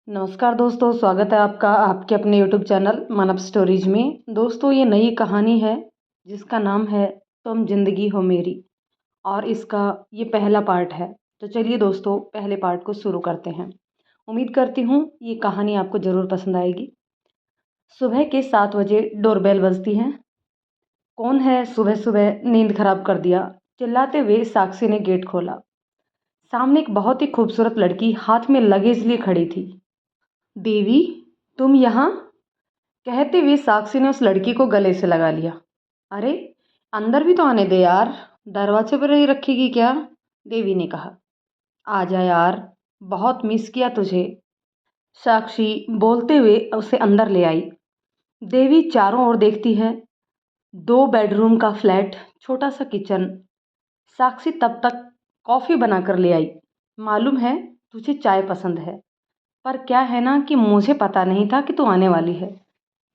नमस्कार दोस्तों, स्वागत है आपका आपके अपने यूट्यूब चैनल मानव स्टोरीज में। दोस्तों, ये नई कहानी है जिसका नाम है तुम जिंदगी हो मेरी, और इसका ये पहला पार्ट है। तो चलिए दोस्तों, पहले पार्ट को शुरू करते हैं। उम्मीद करती हूँ ये कहानी आपको ज़रूर पसंद आएगी। सुबह के 7 बजे डोरबेल बजती है। कौन है सुबह सुबह नींद खराब कर दिया, चिल्लाते हुए साक्षी ने गेट खोला। सामने एक बहुत ही खूबसूरत लड़की हाथ में लगेज लिए खड़ी थी। देवी, तुम यहाँ? कहते हुए साक्षी ने उस लड़की को गले से लगा लिया। अरे, अंदर भी तो आने दे यार, दरवाजे पर ही रखेगी क्या? देवी ने कहा। आ जा यार, बहुत मिस किया तुझे, साक्षी बोलते हुए उसे अंदर ले आई। देवी चारों ओर देखती है। 2 बेडरूम का फ्लैट, छोटा सा किचन। साक्षी तब तक कॉफ़ी बनाकर ले आई। मालूम है तुझे चाय पसंद है, पर क्या है ना कि मुझे पता नहीं था कि तू आने वाली है,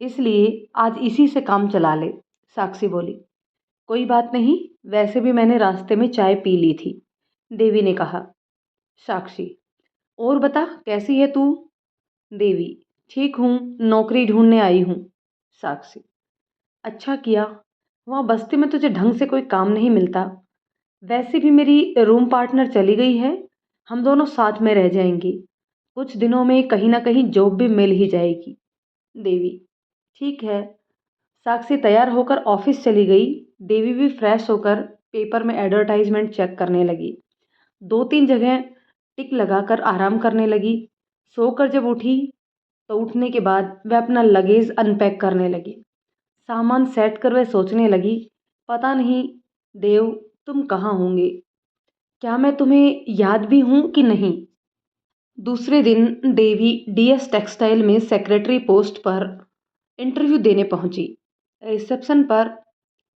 इसलिए आज इसी से काम चला ले, साक्षी बोली। कोई बात नहीं, वैसे भी मैंने रास्ते में चाय पी ली थी, देवी ने कहा। साक्षी, और बता कैसी है तू? देवी, ठीक हूँ, नौकरी ढूंढने आई हूँ। साक्षी, अच्छा किया, वहाँ बस्ती में तुझे ढंग से कोई काम नहीं मिलता। वैसे भी मेरी रूम पार्टनर चली गई है, हम दोनों साथ में रह जाएंगे। कुछ दिनों में कहीं ना कहीं जॉब भी मिल ही जाएगी। देवी, ठीक है। साक्षी तैयार होकर ऑफिस चली गई। देवी भी फ्रेश होकर पेपर में एडवर्टाइजमेंट चेक करने लगी। 2-3 जगह टिक लगाकर आराम करने लगी। सोकर जब उठी तो उठने के बाद वह अपना लगेज अनपैक करने लगी। सामान सेट कर वह सोचने लगी, पता नहीं देव, तुम कहाँ होंगे? क्या मैं तुम्हें याद भी हूँ कि नहीं? दूसरे दिन देवी डीएस टेक्सटाइल में सेक्रेटरी पोस्ट पर इंटरव्यू देने पहुंची। रिसेप्शन पर,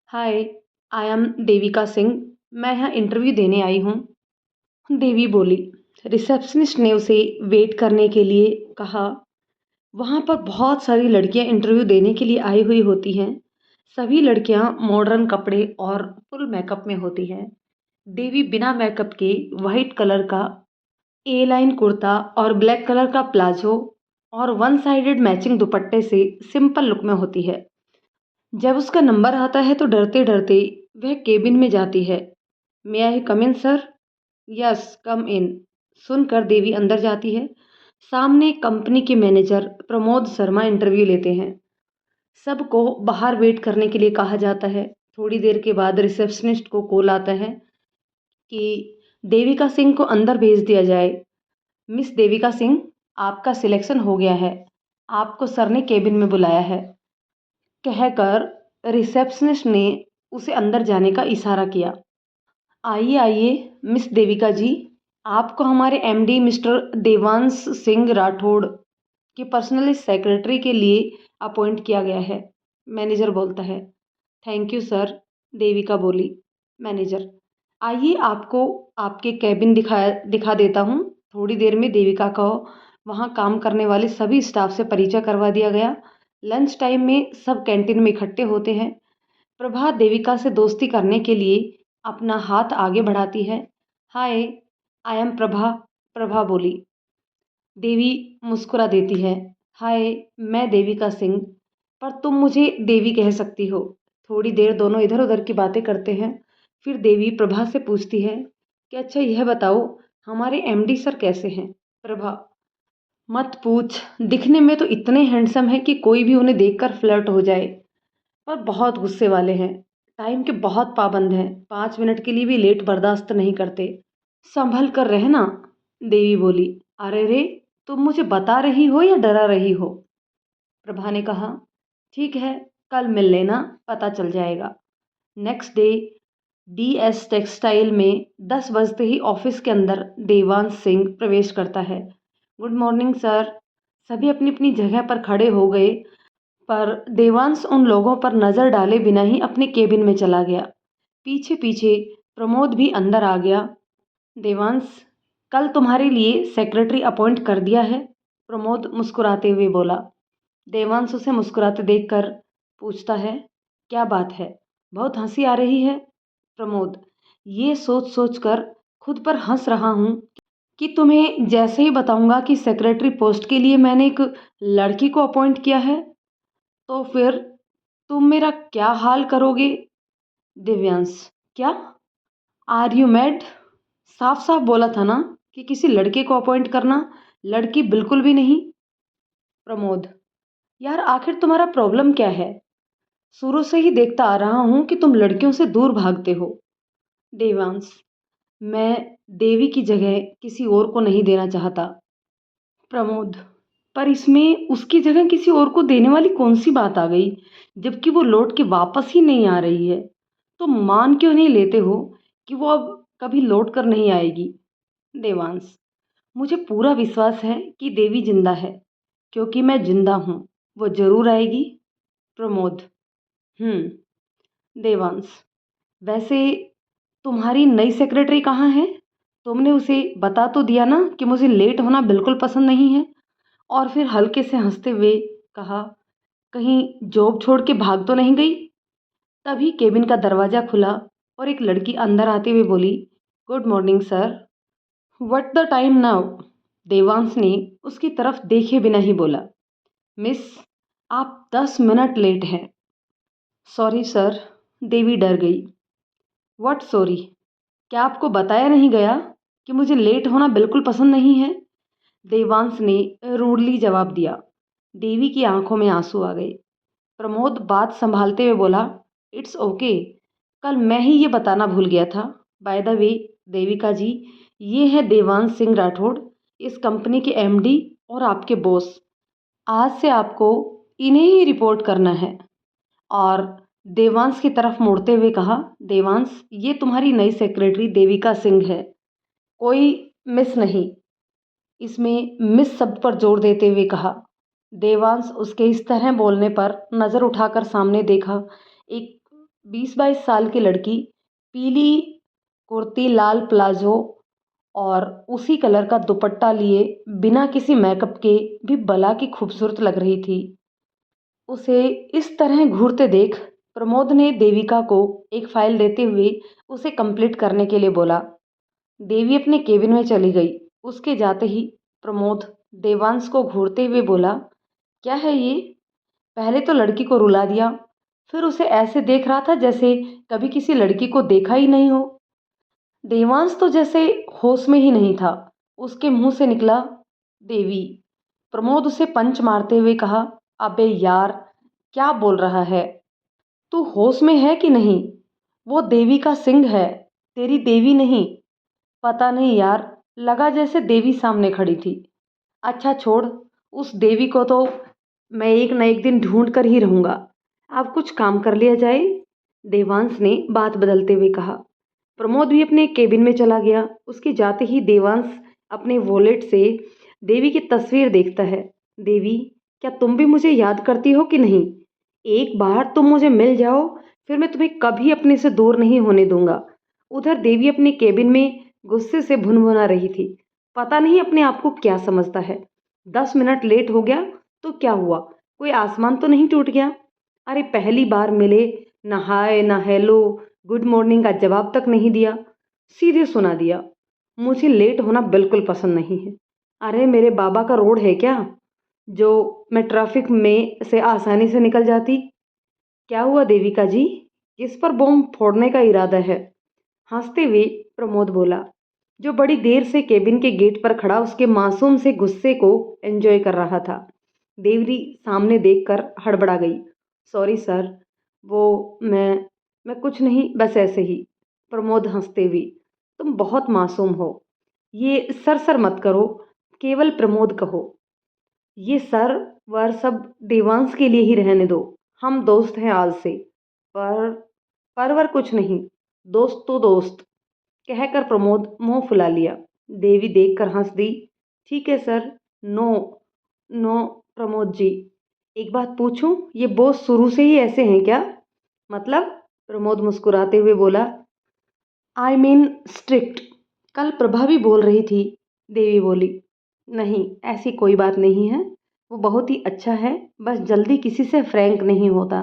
हाय, आई एम देविका सिंह, मैं यहाँ इंटरव्यू देने आई हूँ, देवी बोली। रिसेप्शनिस्ट ने उसे वेट करने के लिए कहा। वहाँ पर बहुत सारी लड़कियाँ इंटरव्यू देने के लिए आई हुई होती हैं। सभी लड़कियाँ मॉडर्न कपड़े और फुल मेकअप में होती हैं। देवी बिना मेकअप के वाइट कलर का ए लाइन कुर्ता और ब्लैक कलर का प्लाजो और वन साइडेड मैचिंग दुपट्टे से सिंपल लुक में होती है। जब उसका नंबर आता है तो डरते डरते वह केबिन में जाती है। मे आई कम इन सर? यस, कम इन, सुनकर देवी अंदर जाती है। सामने कंपनी के मैनेजर प्रमोद शर्मा इंटरव्यू लेते हैं। सबको बाहर वेट करने के लिए कहा जाता है। थोड़ी देर के बाद रिसेप्शनिस्ट को कॉल आता है कि देविका सिंह को अंदर भेज दिया जाए। मिस देविका सिंह, आपका सिलेक्शन हो गया है, आपको सर ने केबिन में बुलाया है, कहकर रिसेप्शनिस्ट ने उसे अंदर जाने का इशारा किया। आइए आइए मिस देविका जी, आपको हमारे एमडी मिस्टर देवांश सिंह राठौड़ के पर्सनल सेक्रेटरी के लिए अपॉइंट किया गया है, मैनेजर बोलता है। थैंक यू सर, देविका बोली। मैनेजर, आइए आपको आपके कैबिन दिखा देता हूँ। थोड़ी देर में देविका को वहाँ काम करने वाले सभी स्टाफ से परिचय करवा दिया गया। लंच टाइम में सब कैंटीन में इकट्ठे होते हैं। प्रभा देविका से दोस्ती करने के लिए अपना हाथ आगे बढ़ाती है। हाय, आई एम प्रभा, प्रभा बोली। देवी मुस्कुरा देती है। हाय, मैं देविका सिंह, पर तुम मुझे देवी कह सकती हो। थोड़ी देर दोनों इधर उधर की बातें करते हैं। फिर देवी प्रभा से पूछती है कि अच्छा यह बताओ, हमारे एमडी सर कैसे हैं? प्रभा, मत पूछ, दिखने में तो इतने हैंडसम हैं कि कोई भी उन्हें देखकर फ्लर्ट हो जाए, पर बहुत गुस्से वाले हैं। टाइम के बहुत पाबंद हैं, 5 मिनट के लिए भी लेट बर्दाश्त नहीं करते। संभल कर रहना, देवी बोली। अरे रे, तुम मुझे बता रही हो या डरा रही हो? प्रभा ने कहा। ठीक है, कल मिल लेना, पता चल जाएगा। नेक्स्ट डे डीएस टेक्सटाइल में 10 बजते ही ऑफिस के अंदर देवांश सिंह प्रवेश करता है। Good morning sir. सभी अपनी अपनी जगह पर खड़े हो गए, पर देवांश उन लोगों पर नजर डाले बिना ही अपने केबिन में चला गया। पीछे पीछे प्रमोद भी अंदर आ गया। देवांश, कल तुम्हारे लिए सेक्रेटरी अपॉइंट कर दिया है, प्रमोद मुस्कुराते हुए बोला। देवांश उसे मुस्कुराते देखकर पूछता है, क्या बात है, बहुत हंसी आ रही है? प्रमोद, ये सोच सोच कर खुद पर हंस रहा हूँ कि तुम्हें जैसे ही बताऊंगा कि सेक्रेटरी पोस्ट के लिए मैंने एक लड़की को अपॉइंट किया है, तो फिर तुम मेरा क्या हाल करोगे? दिव्यांश: क्या? Are you mad? साफ साफ बोला था ना कि किसी लड़के को अपॉइंट करना, लड़की बिल्कुल भी नहीं। प्रमोद: यार आखिर तुम्हारा प्रॉब्लम क्या है? शुरू से ही देखता आ रहा हूं कि तुम लड़कियों से दूर भागते हो। देवांश: मैं देवी की जगह किसी और को नहीं देना चाहता। प्रमोद: पर इसमें उसकी जगह किसी और को देने वाली कौन सी बात आ गई, जबकि वो लौट के वापस ही नहीं आ रही है? तो मान क्यों नहीं लेते हो कि वो अब कभी लौट कर नहीं आएगी? देवांश: मुझे पूरा विश्वास है कि देवी जिंदा है, क्योंकि मैं जिंदा हूँ। वो जरूर आएगी। प्रमोद: देवांश: वैसे तुम्हारी नई सेक्रेटरी कहाँ है? तुमने उसे बता तो दिया ना कि मुझे लेट होना बिल्कुल पसंद नहीं है? और फिर हल्के से हंसते हुए कहा, कहीं जॉब छोड़ के भाग तो नहीं गई? तभी केबिन का दरवाजा खुला और एक लड़की अंदर आते हुए बोली, good morning sir. What the time now? Devansh ने उसकी तरफ देखे बिना ही बोला, मिस, आप 10 मिनट लेट हैं। Sorry sir. देवी डर गई। What sorry? क्या आपको बताया नहीं गया कि मुझे लेट होना बिल्कुल पसंद नहीं है? देवांश ने रूडली जवाब दिया। देवी की आंखों में आंसू आ गए। प्रमोद बात संभालते हुए बोला, इट्स ओके, कल मैं ही ये बताना भूल गया था। बाय द वे देविका जी, ये है देवांश सिंह राठौड़, इस कंपनी के एमडी और आपके बॉस। आज से आपको इन्हें ही रिपोर्ट करना है। और देवांश की तरफ मुड़ते हुए कहा, देवांश, ये तुम्हारी नई सेक्रेटरी देविका सिंह है, कोई मिस नहीं। इसमें मिस शब्द पर जोर देते हुए कहा। देवांश उसके इस तरह बोलने पर नज़र उठाकर सामने देखा। एक 20-22 साल की लड़की, पीली कुर्ती, लाल प्लाजो और उसी कलर का दुपट्टा लिए बिना किसी मेकअप के भी भला की खूबसूरत लग रही थी। उसे इस तरह घूरते देख प्रमोद ने देविका को एक फाइल देते हुए उसे कंप्लीट करने के लिए बोला। देवी अपने केबिन में चली गई। उसके जाते ही प्रमोद देवांश को घूरते हुए बोला, क्या है ये? पहले तो लड़की को रुला दिया, फिर उसे ऐसे देख रहा था जैसे कभी किसी लड़की को देखा ही नहीं हो। देवांश तो जैसे होश में ही नहीं था। उसके मुंह से निकला, देवी। प्रमोद उसे पंच मारते हुए कहा, अबे यार, क्या बोल रहा है? तू होश में है कि नहीं? वो देवी का सिंह है, तेरी देवी नहीं। पता नहीं यार, लगा जैसे देवी सामने खड़ी थी। अच्छा छोड़, उस देवी को तो मैं एक न एक दिन ढूंढ कर ही रहूंगा। अब कुछ काम कर लिया जाए। देवांश ने बात बदलते हुए कहा। प्रमोद भी अपने केबिन में चला गया। उसके जाते ही देवांश अपने वॉलेट से देवी की तस्वीर देखता है। देवी, क्या तुम भी मुझे याद करती हो कि नहीं? एक बार तुम मुझे मिल जाओ, फिर मैं तुम्हें कभी अपने से दूर नहीं होने दूंगा। उधर देवी अपने केबिन में गुस्से से भुनभुना रही थी। पता नहीं अपने आप को क्या समझता है। 10 मिनट लेट हो गया तो क्या हुआ? कोई आसमान तो नहीं टूट गया? अरे पहली बार मिले, ना हाय ना हेलो गुड मॉर्निंग का जवाब तक नहीं दिया, सीधे सुना दिया, मुझे लेट होना बिल्कुल पसंद नहीं है। अरे मेरे बाबा का रोड है क्या जो मैं ट्रैफिक में से आसानी से निकल जाती? क्या हुआ देविका जी, किस पर बॉम्ब फोड़ने का इरादा है? हंसते हुए प्रमोद बोला, जो बड़ी देर से केबिन के गेट पर खड़ा उसके मासूम से गुस्से को एंजॉय कर रहा था। देवरी सामने देखकर हड़बड़ा गई। सॉरी सर, वो मैं कुछ नहीं, बस ऐसे ही। प्रमोद हंसते हुए, तुम बहुत मासूम हो। ये सर सर मत करो, केवल प्रमोद कहो। ये सर वर सब देवांश के लिए ही रहने दो। हम दोस्त हैं आज से। पर परवर कुछ नहीं, दोस्त तो दोस्त, कहकर प्रमोद मुंह फुला लिया। देवी देखकर हंस दी। ठीक है sir. No no Pramod ji, एक बात पूछूं, ये बॉस शुरू से ही ऐसे हैं क्या? मतलब? प्रमोद मुस्कुराते हुए बोला, आई मीन स्ट्रिक्ट। कल प्रभा भी बोल रही थी। देवी बोली, नहीं ऐसी कोई बात नहीं है, वो बहुत ही अच्छा है, बस जल्दी किसी से फ्रैंक नहीं होता।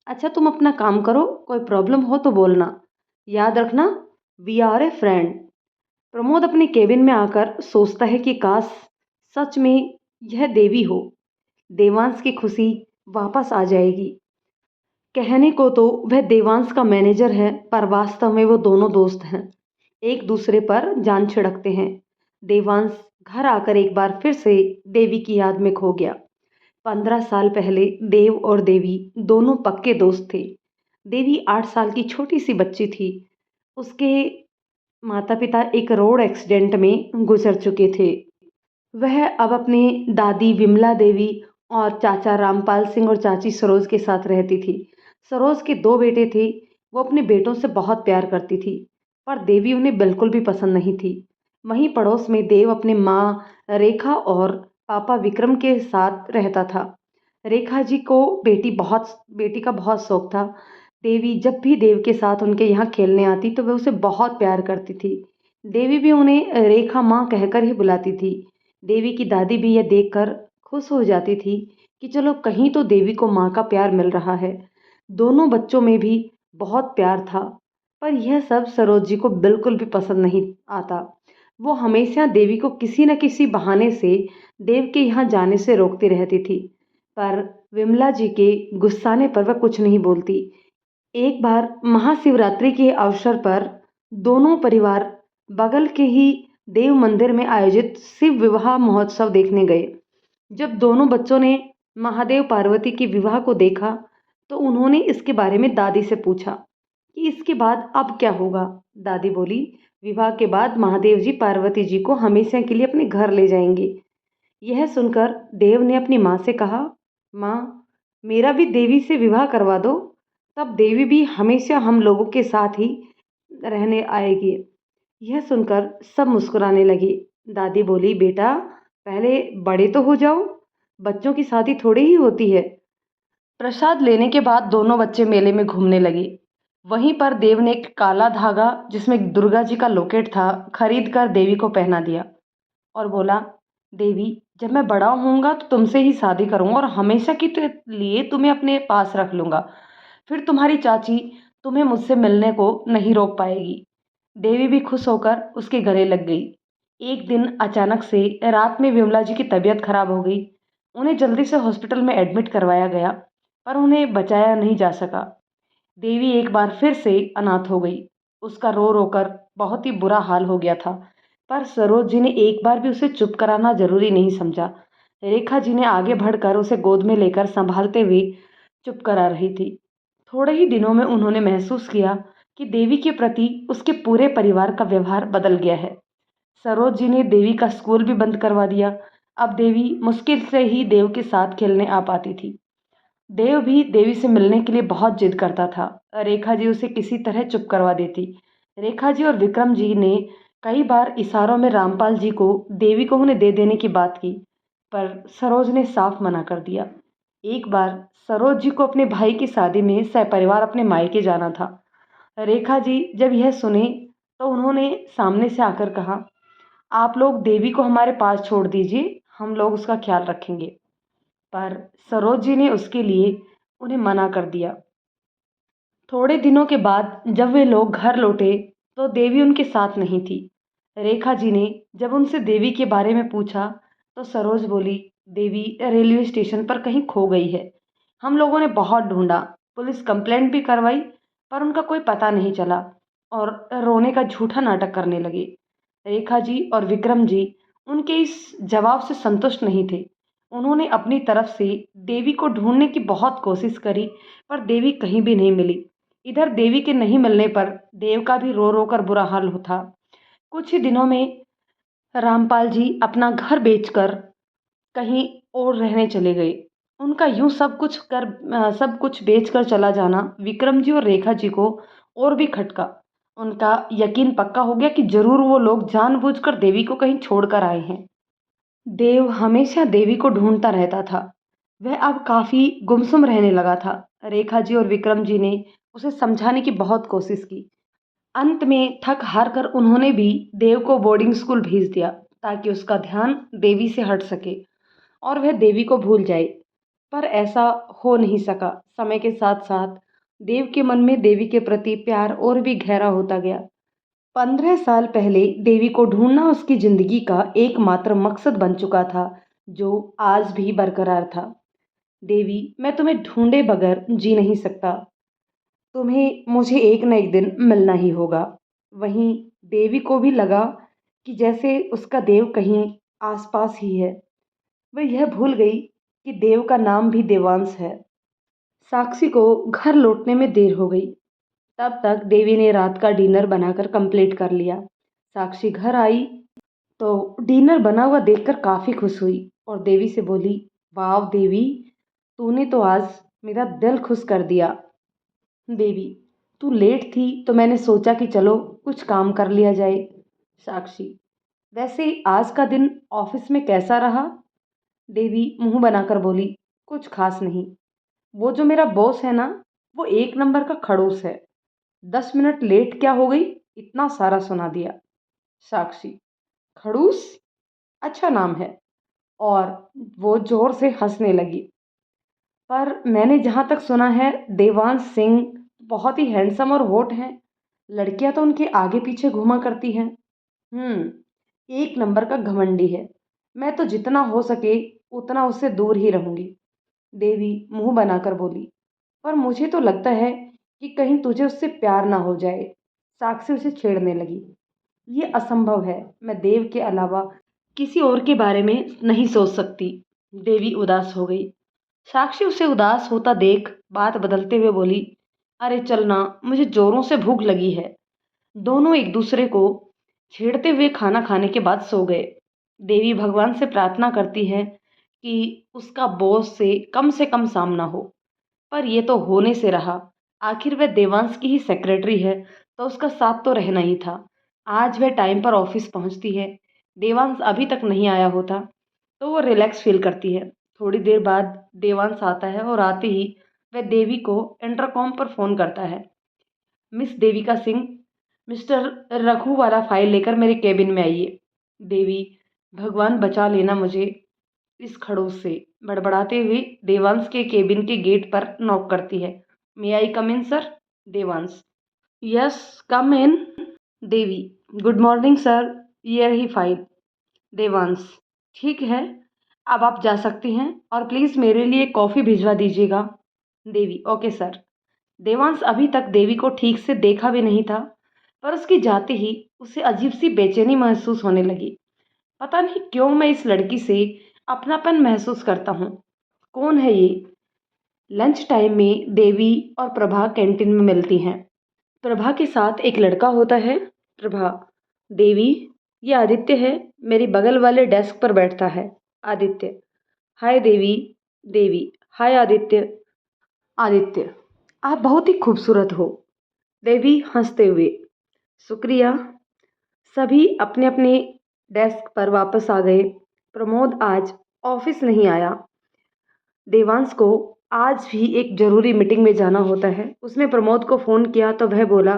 अच्छा तुम अपना काम करो, कोई प्रॉब्लम हो तो बोलना। याद रखना, we are a friend. Pramod अपने केबिन में आकर सोचता है कि काश सच में यह देवी हो। देवांश की खुशी वापस आ जाएगी। कहने को तो वह देवांश का मैनेजर है, पर वास्तव में वो दोनों दोस्त हैं। एक दूसरे पर जान छिड़कते हैं। देवांश घर आकर एक बार फिर से देवी की याद में खो गया। 15 साल पहले देव और देवी दोनों पक्के दोस्त थे। देवी 8 साल की छोटी सी बच्ची थी। उसके माता पिता एक रोड एक्सीडेंट में गुजर चुके थे। वह अब अपने दादी विमला देवी और चाचा रामपाल सिंह और चाची सरोज के साथ रहती थी। सरोज के 2 बेटे थे। वो अपने बेटों से बहुत प्यार करती थी, पर देवी उन्हें बिल्कुल भी पसंद नहीं थी। वहीं पड़ोस में देव अपने माँ रेखा और पापा विक्रम के साथ रहता था। रेखा जी को बेटी का बहुत शौक था। देवी जब भी देव के साथ उनके यहाँ खेलने आती तो वह उसे बहुत प्यार करती थी। देवी भी उन्हें रेखा माँ कहकर ही बुलाती थी। देवी की दादी भी यह देखकर खुश हो जाती थी कि चलो कहीं तो देवी को माँ का प्यार मिल रहा है। दोनों बच्चों में भी बहुत प्यार था, पर यह सब सरोज जी को बिल्कुल भी पसंद नहीं आता। वो हमेशा देवी को किसी न किसी बहाने से देव के यहाँ जाने से रोकती रहती थी, पर विमला जी के गुस्साने पर वह कुछ नहीं बोलती। एक बार महाशिवरात्रि के अवसर पर दोनों परिवार बगल के ही देव मंदिर में आयोजित शिव विवाह महोत्सव देखने गए। जब दोनों बच्चों ने महादेव पार्वती के विवाह को देखा तो उन्होंने इसके बारे में दादी से पूछा कि इसके बाद अब क्या होगा। दादी बोली, विवाह के बाद महादेव जी पार्वती जी को हमेशा के लिए अपने घर ले जाएंगे। यह सुनकर देव ने अपनी माँ से कहा, माँ, मेरा भी देवी से विवाह करवा दो, तब देवी भी हमेशा हम लोगों के साथ ही रहने आएगी। यह सुनकर सब मुस्कुराने लगे। दादी बोली, बेटा पहले बड़े तो हो जाओ, बच्चों की शादी थोड़ी ही होती है। प्रसाद लेने के बाद दोनों बच्चे मेले में घूमने लगे। वहीं पर देव ने एक काला धागा जिसमें दुर्गा जी का लॉकेट था खरीद कर देवी को पहना दिया और बोला, देवी जब मैं बड़ा होऊंगा तो तुमसे ही शादी करूंगा और हमेशा के लिए तुम्हें अपने पास रख लूंगा। फिर तुम्हारी चाची तुम्हें मुझसे मिलने को नहीं रोक पाएगी। देवी भी खुश होकर उसके गले लग गई। एक दिन अचानक से रात में विमला जी की तबीयत खराब हो गई। उन्हें जल्दी से हॉस्पिटल में एडमिट करवाया गया, पर उन्हें बचाया नहीं जा सका। देवी एक बार फिर से अनाथ हो गई। उसका रो रो कर बहुत ही बुरा हाल हो गया था, पर सरोज जी ने एक बार भी उसे चुप कराना जरूरी नहीं समझा। रेखा जी ने आगे बढ़कर उसे गोद में लेकर संभालते हुए चुप करा रही थी। थोड़े ही दिनों में उन्होंने महसूस किया कि देवी के प्रति उसके पूरे परिवार का व्यवहार बदल गया है। सरोज जी ने देवी का स्कूल भी बंद करवा दिया। अब देवी मुश्किल से ही देव के साथ खेलने आ पाती थी। देव भी देवी से मिलने के लिए बहुत जिद करता था। रेखा जी उसे किसी तरह चुप करवा देती। रेखा जी और विक्रम जी ने कई बार इशारों में रामपाल जी को देवी को उन्हें दे देने की बात की, पर सरोज ने साफ मना कर दिया। एक बार सरोज जी को अपने भाई की शादी में सपरिवार अपने मायके जाना था। रेखा जी जब यह सुने तो उन्होंने सामने से आकर कहा, आप लोग देवी को हमारे पास छोड़ दीजिए, हम लोग उसका ख्याल रखेंगे। पर सरोज जी ने उसके लिए उन्हें मना कर दिया। थोड़े दिनों के बाद जब वे लोग घर लौटे तो देवी उनके साथ नहीं थी। रेखा जी ने जब उनसे देवी के बारे में पूछा तो सरोज बोली, देवी रेलवे स्टेशन पर कहीं खो गई है। हम लोगों ने बहुत ढूंढा, पुलिस कंप्लेंट भी करवाई, पर उनका कोई पता नहीं चला और रोने का झूठा नाटक करने लगे। रेखा जी और विक्रम जी उनके इस जवाब से संतुष्ट नहीं थे। उन्होंने अपनी तरफ से देवी को ढूंढने की बहुत कोशिश करी, पर देवी कहीं भी नहीं मिली। इधर देवी के नहीं मिलने पर देव का भी रो रो कर बुरा हाल होता। कुछ ही दिनों में रामपाल जी अपना घर बेचकर कहीं और रहने चले गए। उनका यूं सब कुछ बेचकर चला जाना विक्रम जी और रेखा जी को और भी खटका। उनका यकीन पक्का हो गया कि जरूर वो लोग जानबूझकर देवी को कहीं छोड़कर आए हैं। देव हमेशा देवी को ढूंढता रहता था। वह अब काफी गुमसुम रहने लगा था। रेखा जी और विक्रम जी ने उसे समझाने की बहुत कोशिश की। अंत में थक हार कर उन्होंने भी देव को बोर्डिंग स्कूल भेज दिया ताकि उसका ध्यान देवी से हट सके और वह देवी को भूल जाए। पर ऐसा हो नहीं सका। समय के साथ साथ देव के मन में देवी के प्रति प्यार और भी गहरा होता गया। 15 साल पहले देवी को ढूंढना उसकी जिंदगी का एकमात्र मकसद बन चुका था, जो आज भी बरकरार था। देवी, मैं तुम्हें ढूंढे बगैर जी नहीं सकता। तुम्हें मुझे एक न एक दिन मिलना ही होगा। वहीं देवी को भी लगा कि जैसे उसका देव कहीं आसपास ही है। वह यह भूल गई कि देव का नाम भी देवांश है। साक्षी को घर लौटने में देर हो गई। तब तक देवी ने रात का डिनर बनाकर कंप्लीट कर लिया। साक्षी घर आई तो डिनर बना हुआ देखकर काफी खुश हुई और देवी से बोली, वाह देवी, तूने तो आज मेरा दिल खुश कर दिया। देवी, तू लेट थी तो मैंने सोचा कि चलो कुछ काम कर लिया जाए। साक्षी, वैसे आज का दिन ऑफिस में कैसा रहा? देवी मुंह बनाकर बोली, कुछ खास नहीं। वो जो मेरा बॉस है ना, वो एक नंबर का खड़ूस है। 10 मिनट लेट क्या हो गई, इतना सारा सुना दिया। साक्षी, खड़ूस अच्छा नाम है। और वो जोर से हंसने लगी। पर मैंने जहां तक सुना है, देवांश सिंह बहुत ही हैंडसम और होट हैं। लड़कियां तो उनके आगे पीछे घूमा करती हैं। एक नंबर का घमंडी है। मैं तो जितना हो सके उतना उससे दूर ही रहूंगी। देवी मुंह बनाकर बोली, पर मुझे तो लगता है कि कहीं तुझे उससे प्यार ना हो जाए। साक्षी उसे छेड़ने लगी। ये असंभव है, मैं देव के अलावा किसी और के बारे में नहीं सोच सकती। देवी उदास हो गई। साक्षी उसे उदास होता देख बात बदलते हुए बोली, अरे चलना, मुझे जोरों से भूख लगी है। दोनों एक दूसरे को छेड़ते हुए खाना खाने के बाद सो गए। देवी भगवान से प्रार्थना करती है कि उसका बॉस से कम सामना हो, पर यह तो होने से रहा। आखिर वह देवांश की ही सेक्रेटरी है, तो उसका साथ तो रहना ही था। आज वह टाइम पर ऑफिस पहुंचती है। देवांश अभी तक नहीं आया होता, तो वो रिलैक्स फील करती है। थोड़ी देर बाद देवांश आता है और आते ही वह देवी को इंटरकॉम पर फोन करता है। मिस देविका सिंह, मिस्टर रघु वाला फाइल लेकर मेरे केबिन में आइए। देवी, भगवान बचा लेना मुझे इस खड़ूस से, बड़बड़ाते हुए देवांश के केबिन के गेट पर नॉक करती है। मे आई कम इन सर? देवांश, यस कम इन। देवी, गुड मॉर्निंग सर, ये रही फाइल। देवांश, ठीक है, अब आप जा सकती हैं और प्लीज़ मेरे लिए कॉफ़ी भिजवा दीजिएगा। देवी, ओके सर। देवांश अभी तक देवी को ठीक से देखा भी नहीं था, पर उसकी जाते ही उसे अजीब सी बेचैनी महसूस होने लगी। पता नहीं क्यों मैं इस लड़की से अपनापन महसूस करता हूँ। कौन है ये? लंच टाइम में देवी और प्रभा कैंटीन में मिलती हैं। प्रभा के साथ एक लड़का होता है। प्रभा, देवी, ये आदित्य है, मेरी बगल वाले डेस्क पर बैठता है। आदित्य, हाय देवी। देवी, हाय आदित्य। आदित्य, आप बहुत ही खूबसूरत हो। देवी हंसते हुए, शुक्रिया। सभी अपने अपने डेस्क पर वापस आ गए। प्रमोद आज ऑफिस नहीं आया। देवांश को आज भी एक जरूरी मीटिंग में जाना होता है। उसने प्रमोद को फोन किया तो वह बोला,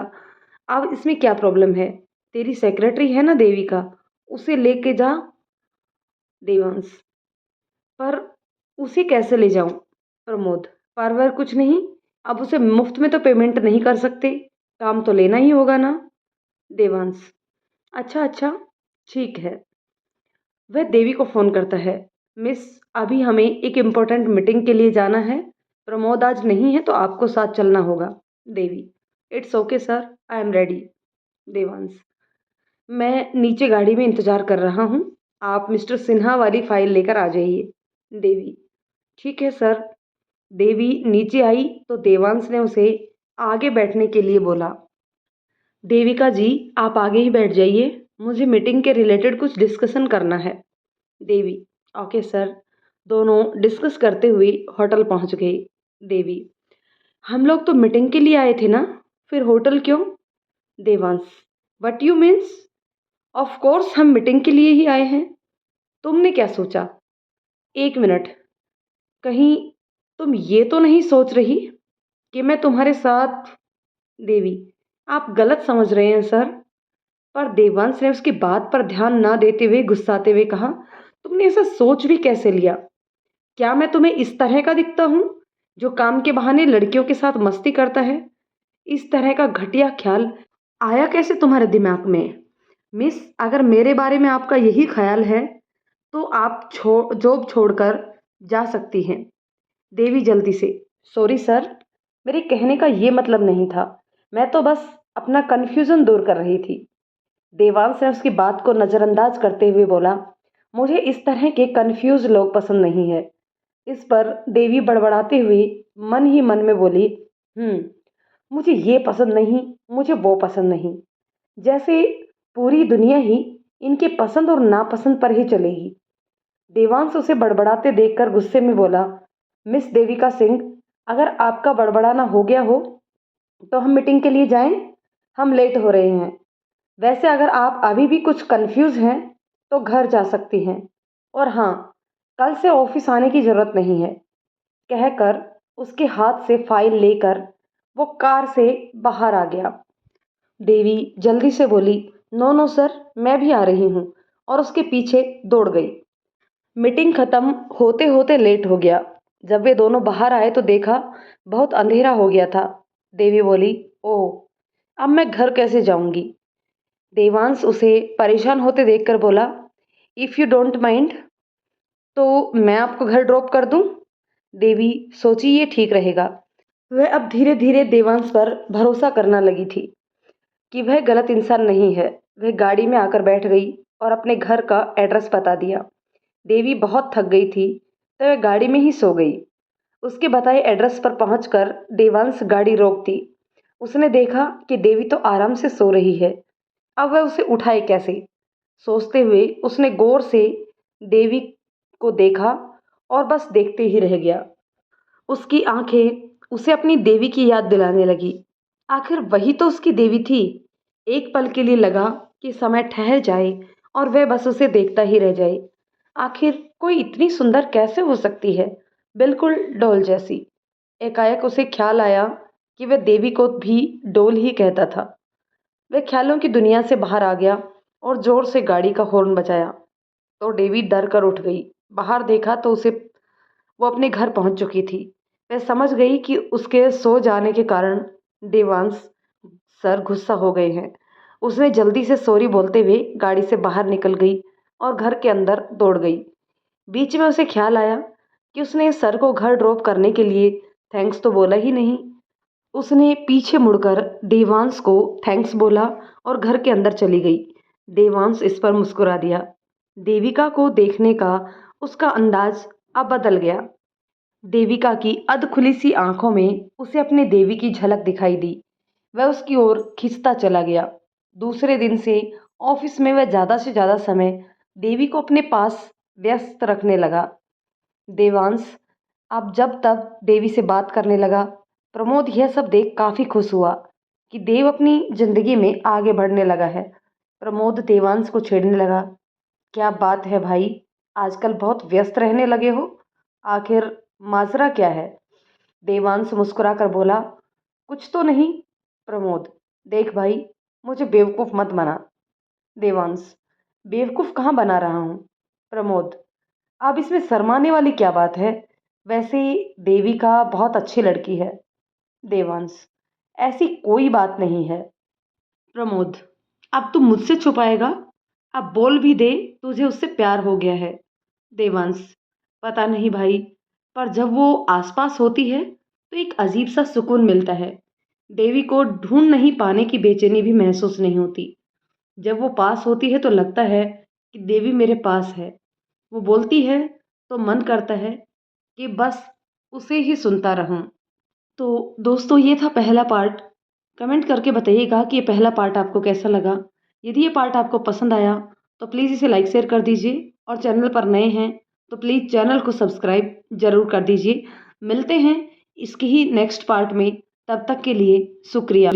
अब इसमें क्या प्रॉब्लम है? तेरी सेक्रेटरी है ना देविका, उसे लेके जा। देवांश, पर उसे कैसे ले जाऊं? प्रमोद, पर कुछ नहीं, अब उसे मुफ्त में तो पेमेंट नहीं कर सकते, काम तो लेना ही होगा ना। देवांश, अच्छा अच्छा, ठीक है। वह देवी को फोन करता है। मिस, अभी हमें एक इम्पोर्टेंट मीटिंग के लिए जाना है। प्रमोद आज नहीं है तो आपको साथ चलना होगा। Devi, it's okay sir, I am ready. Devansh, मैं नीचे गाड़ी में इंतजार कर रहा हूँ, आप मिस्टर सिन्हा वाली फाइल लेकर आ जाइए। देवी, ठीक है सर। देवी नीचे आई तो देवांश ने उसे आगे बैठने के लिए बोला। देविका जी, आप आगे ही बैठ जाइए, मुझे मीटिंग के रिलेटेड कुछ डिस्कशन करना है। देवी, ओके सर। दोनों डिस्कस करते हुए होटल पहुंच गए। देवी, हम लोग तो मीटिंग के लिए आए थे ना, फिर होटल क्यों? Devansh, what you means? Of course हम मीटिंग के लिए ही आए हैं। तुमने क्या सोचा? एक मिनट, कहीं तुम ये तो नहीं सोच रही कि मैं तुम्हारे साथ? देवी, आप गलत समझ रहे हैं सर। पर देवांश ने उसकी बात पर ध्यान ना देते हुए गुस्साते हुए कहा, तुमने ऐसा सोच भी कैसे लिया? क्या मैं तुम्हें इस तरह का दिखता हूं जो काम के बहाने लड़कियों के साथ मस्ती करता है? इस तरह का घटिया ख्याल आया कैसे तुम्हारे दिमाग में? मिस, अगर मेरे बारे में आपका यही ख्याल है तो आप जॉब छोड़कर जा सकती हैं। देवी जल्दी से, सॉरी सर, मेरे कहने का ये मतलब नहीं था। मैं तो बस अपना कन्फ्यूज़न दूर कर रही थी। देवांश ने उसकी बात को नज़रअंदाज करते हुए बोला, मुझे इस तरह के कन्फ्यूज लोग पसंद नहीं है। इस पर देवी बड़बड़ाते हुए मन ही मन में बोली, मुझे ये पसंद नहीं, मुझे वो पसंद नहीं। जैसे पूरी दुनिया ही इनके पसंद और नापसंद पर ही चलेगी। देवांश उसे बड़बड़ाते देखकर गुस्से में बोला, मिस देविका सिंह, अगर आपका बड़बड़ाना हो गया हो तो हम मीटिंग के लिए जाएं? हम लेट हो रहे हैं। वैसे अगर आप अभी भी कुछ कंफ्यूज हैं तो घर जा सकती हैं, और हाँ, कल से ऑफिस आने की ज़रूरत नहीं है। कहकर उसके हाथ से फाइल लेकर वो कार से बाहर आ गया। देवी जल्दी से बोली, नो नो सर, मैं भी आ रही हूँ, और उसके पीछे दौड़ गई। मीटिंग खत्म होते होते लेट हो गया। जब वे दोनों बाहर आए तो देखा बहुत अंधेरा हो गया था। देवी बोली, ओह, अब मैं घर कैसे जाऊंगी? देवांश उसे परेशान होते देखकर बोला, इफ़ यू डोंट माइंड तो मैं आपको घर ड्रॉप कर दूं? देवी सोची ये ठीक रहेगा। वह अब धीरे धीरे देवांश पर भरोसा करना लगी थी कि वह गलत इंसान नहीं है। वह गाड़ी में आकर बैठ गई और अपने घर का एड्रेस बता दिया। देवी बहुत थक गई थी तो वह गाड़ी में ही सो गई। उसके बताए एड्रेस पर पहुंचकर देवांश गाड़ी रोक दी। उसने देखा कि देवी तो आराम से सो रही है। अब वह उसे उठाए कैसे, सोचते हुए उसने गौर से देवी को देखा और बस देखते ही रह गया। उसकी आंखें उसे अपनी देवी की याद दिलाने लगी। आखिर वही तो उसकी देवी थी। एक पल के लिए लगा कि समय ठहर जाए और वह बस उसे देखता ही रह जाए। आखिर कोई इतनी सुंदर कैसे हो सकती है, बिल्कुल डॉल जैसी। एकाएक उसे ख्याल आया कि वह देवी को भी डॉल ही कहता था। वह ख्यालों की दुनिया से बाहर आ गया और जोर से गाड़ी का हॉर्न बजाया तो देवी डर कर उठ गई। बाहर देखा तो उसे वो अपने घर पहुंच चुकी थी। वह समझ गई कि उसके सो जाने के कारण देवांश सर गुस्सा हो गए हैं। उसने जल्दी से सॉरी बोलते हुए गाड़ी से बाहर निकल गई और घर के अंदर दौड़ गई। बीच में उसे ख्याल आया कि उसने सर को घर ड्रॉप करने के लिए थैंक्स तो बोला ही नहीं। उसने पीछे मुड़कर देवांश को थैंक्स बोला और घर के अंदर चली गई। देवांश इस पर मुस्कुरा दिया। देविका को देखने का उसका अंदाज अब बदल गया। देविका की अधखुली सी आंखों में उसे अपनी देवी की झलक दिखाई दी। वह उसकी ओर खिंचता चला गया। दूसरे दिन से ऑफिस में वह ज़्यादा से ज़्यादा समय देवी को अपने पास व्यस्त रखने लगा। देवांश अब जब तब देवी से बात करने लगा। प्रमोद यह सब देख काफ़ी खुश हुआ कि देव अपनी जिंदगी में आगे बढ़ने लगा है। प्रमोद देवांश को छेड़ने लगा, क्या बात है भाई, आजकल बहुत व्यस्त रहने लगे हो, आखिर माजरा क्या है? देवांश मुस्कुरा कर बोला, कुछ तो नहीं। प्रमोद, देख भाई, मुझे बेवकूफ़ मत बना। देवांश, बेवकूफ़ कहाँ बना रहा हूँ? प्रमोद, अब इसमें शर्माने वाली क्या बात है? वैसे देविका बहुत अच्छी लड़की है। देवांश, ऐसी कोई बात नहीं है। प्रमोद, अब तू मुझसे छुपाएगा? अब बोल भी दे तुझे उससे प्यार हो गया है। देवांश, पता नहीं भाई, पर जब वो आसपास होती है तो एक अजीब सा सुकून मिलता है। देवी को ढूंढ नहीं पाने की बेचैनी भी महसूस नहीं होती। जब वो पास होती है तो लगता है कि देवी मेरे पास है। वो बोलती है तो मन करता है कि बस उसे ही सुनता रहूं। तो दोस्तों, ये था पहला पार्ट। कमेंट करके बताइएगा कि ये पहला पार्ट आपको कैसा लगा। यदि ये पार्ट आपको पसंद आया तो प्लीज़ इसे लाइक शेयर कर दीजिए, और चैनल पर नए हैं तो प्लीज़ चैनल को सब्सक्राइब ज़रूर कर दीजिए। मिलते हैं इसके ही नेक्स्ट पार्ट में, तब तक के लिए शुक्रिया।